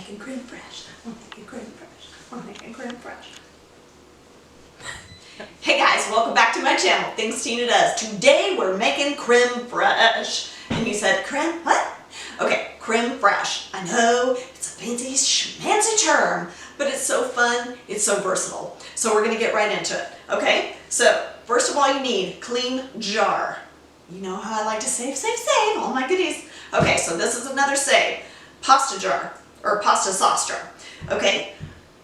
making creme fraiche. We're making creme fraiche. We're making creme fraiche. Hey guys, welcome back to my channel, Things Tina Does. Today we're making creme fraiche. And you said, creme what? Okay, creme fraiche. I know, it's a fancy schmancy term, but it's so fun, it's so versatile. So we're gonna get right into it, okay? So, first of all you need clean jar. You know how I like to save, all my goodies. Okay, so this is another save. Pasta jar, or pasta sauce jar. Okay,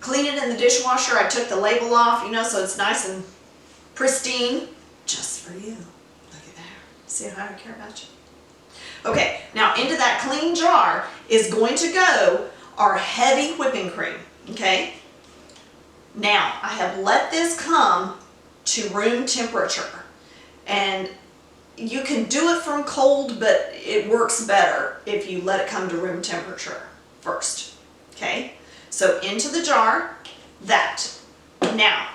clean it in the dishwasher. I took the label off, you know, so it's nice and pristine. Just for you. Look at there. See how I care about you? Okay, now into that clean jar is going to go our heavy whipping cream, okay? Now, I have let this come to room temperature, and you can do it from cold, but it works better if you let it come to room temperature first, okay? So into the jar, that. Now,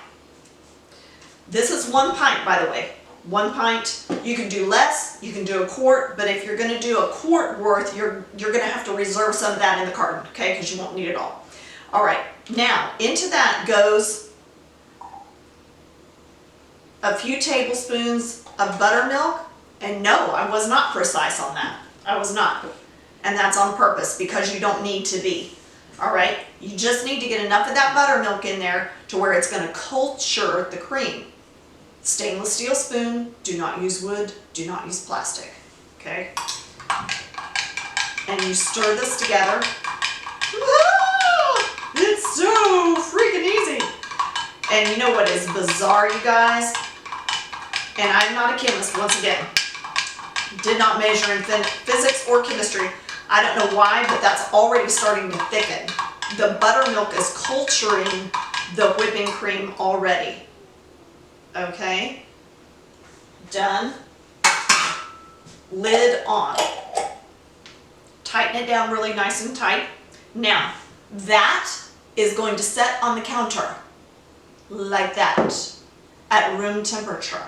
this is 1 pint, by the way. 1 pint. You can do less, you can do a quart, but if you're going to do a quart worth, you're going to have to reserve some of that in the carton, okay? Because you won't need it all. All right, now into that goes a few tablespoons of buttermilk. And no, I was not precise on that. I was not. And that's on purpose because you don't need to be. All right? You just need to get enough of that buttermilk in there to where it's going to culture the cream. Stainless steel spoon. Do not use wood. Do not use plastic. Okay? And you stir this together. Ah, it's so freaking easy. And you know what is bizarre, you guys? And I'm not a chemist, once again. Did not measure in physics or chemistry. I don't know why, but that's already starting to thicken. The buttermilk is culturing the whipping cream already. Okay? Done. Lid on. Tighten it down really nice and tight. Now, that is going to set on the counter like that at room temperature.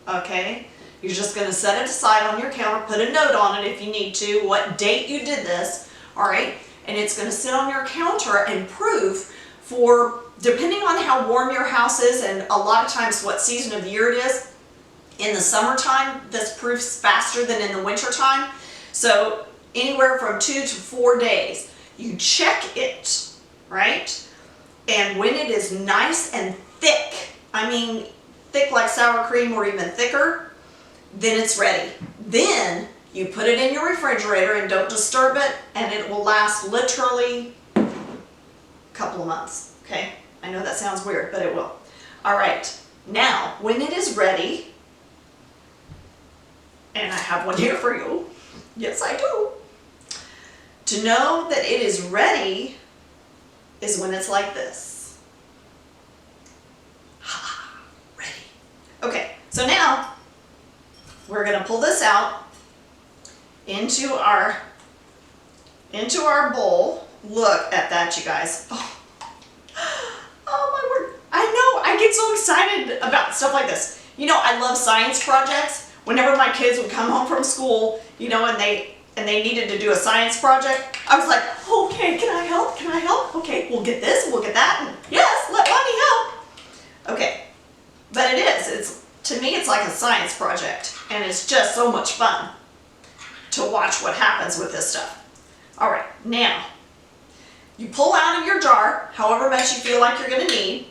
Okay? You're just going to set it aside on your counter, put a note on it if you need to, what date you did this, all right? And it's going to sit on your counter and proof for, depending on how warm your house is and a lot of times what season of the year it is. In the summertime, this proofs faster than in the wintertime. So anywhere from 2 to 4 days. You check it, right? And when it is nice and thick, I mean thick like sour cream or even thicker, then it's ready. Then you put it in your refrigerator and don't disturb it, and it will last literally a couple of months, okay? I know that sounds weird, but it will. All right, now when it is ready, and I have one here for you, yes I do. To know that it is ready is when it's like this. Ha, ready. Okay, so now we're going to pull this out into our bowl. Look at that, you guys. Oh my word. I know, I get so excited about stuff like this. You know, I love science projects. Whenever my kids would come home from school, you know, and they needed to do a science project, I was like, okay, can I help? Can I help? Okay, we'll get this, we'll get that, and yes, let mommy help. Okay, but it is. To me, it's like a science project, and it's just so much fun to watch what happens with this stuff. All right, now, you pull out of your jar however much you feel like you're going to need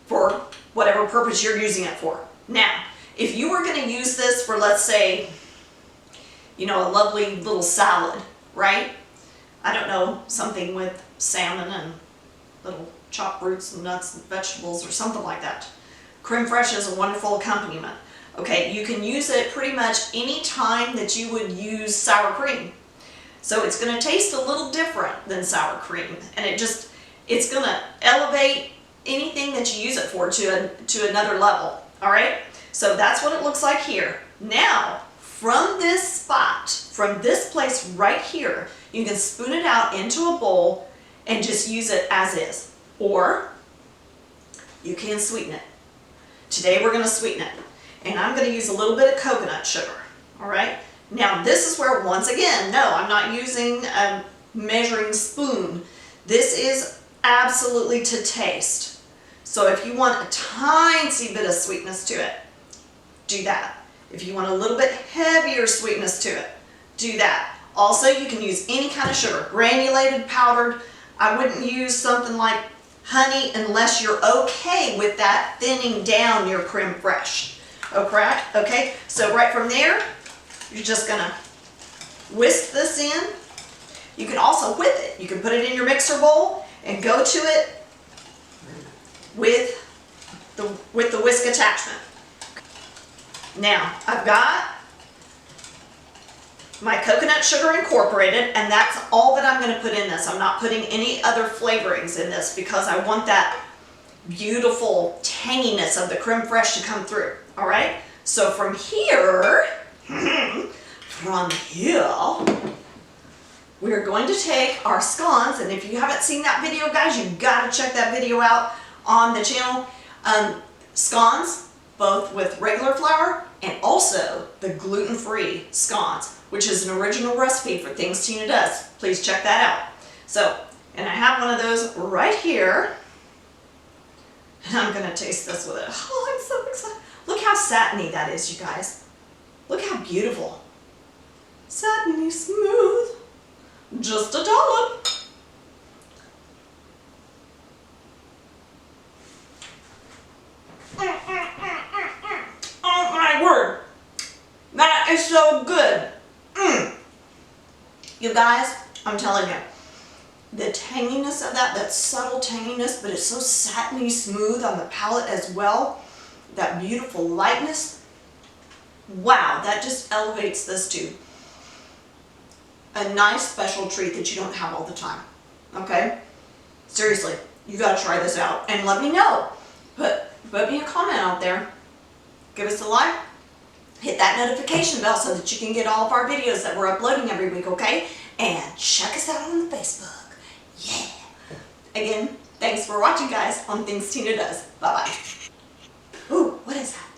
for whatever purpose you're using it for. Now, if you were going to use this for, let's say, you know, a lovely little salad, right? I don't know, something with salmon and little chopped roots and nuts and vegetables or something like that. Creme fraiche is a wonderful accompaniment. Okay, you can use it pretty much any time that you would use sour cream. So it's going to taste a little different than sour cream, and it's going to elevate anything that you use it for to another level. All right, so that's what it looks like here. Now, from this spot, from this place right here, you can spoon it out into a bowl and just use it as is, or you can sweeten it. Today we're going to sweeten it, and I'm going to use a little bit of coconut sugar, all right? Now this is where, once again, no, I'm not using a measuring spoon. This is absolutely to taste. So if you want a tiny bit of sweetness to it, do that. If you want a little bit heavier sweetness to it, do that. Also, you can use any kind of sugar, granulated, powdered. I wouldn't use something like honey unless you're okay with that thinning down your creme fraiche. Okay, so right from there, you're just gonna whisk this in. You can also whip it. You can put it in your mixer bowl and go to it with the whisk attachment. Now, I've got my coconut sugar incorporated, and that's all that I'm going to put in this. I'm not putting any other flavorings in this because I want that beautiful tanginess of the creme fraiche to come through. All right? So from here, we're going to take our scones, and if you haven't seen that video, guys, you've got to check that video out on the channel. Scones, both with regular flour and also the gluten-free scones, which is an original recipe for Things Tina Does. Please check that out. So, and I have one of those right here, and I'm going to taste this with it. Oh, I'm so excited. Look how satiny that is, you guys. Look how beautiful. Satiny smooth. Just a dollop. Oh my word. That is so good. You guys, I'm telling you, the tanginess of that subtle tanginess, but it's so satiny smooth on the palate as well. That beautiful lightness. Wow, that just elevates this to a nice special treat that you don't have all the time. Okay? Seriously, you gotta try this out and let me know. Put me a comment out there. Give us a like. Hit that notification bell so that you can get all of our videos that we're uploading every week, okay? And check us out on the Facebook. Yeah. Again, thanks for watching, guys, on Things Tina Does. Bye-bye. Ooh, what is that?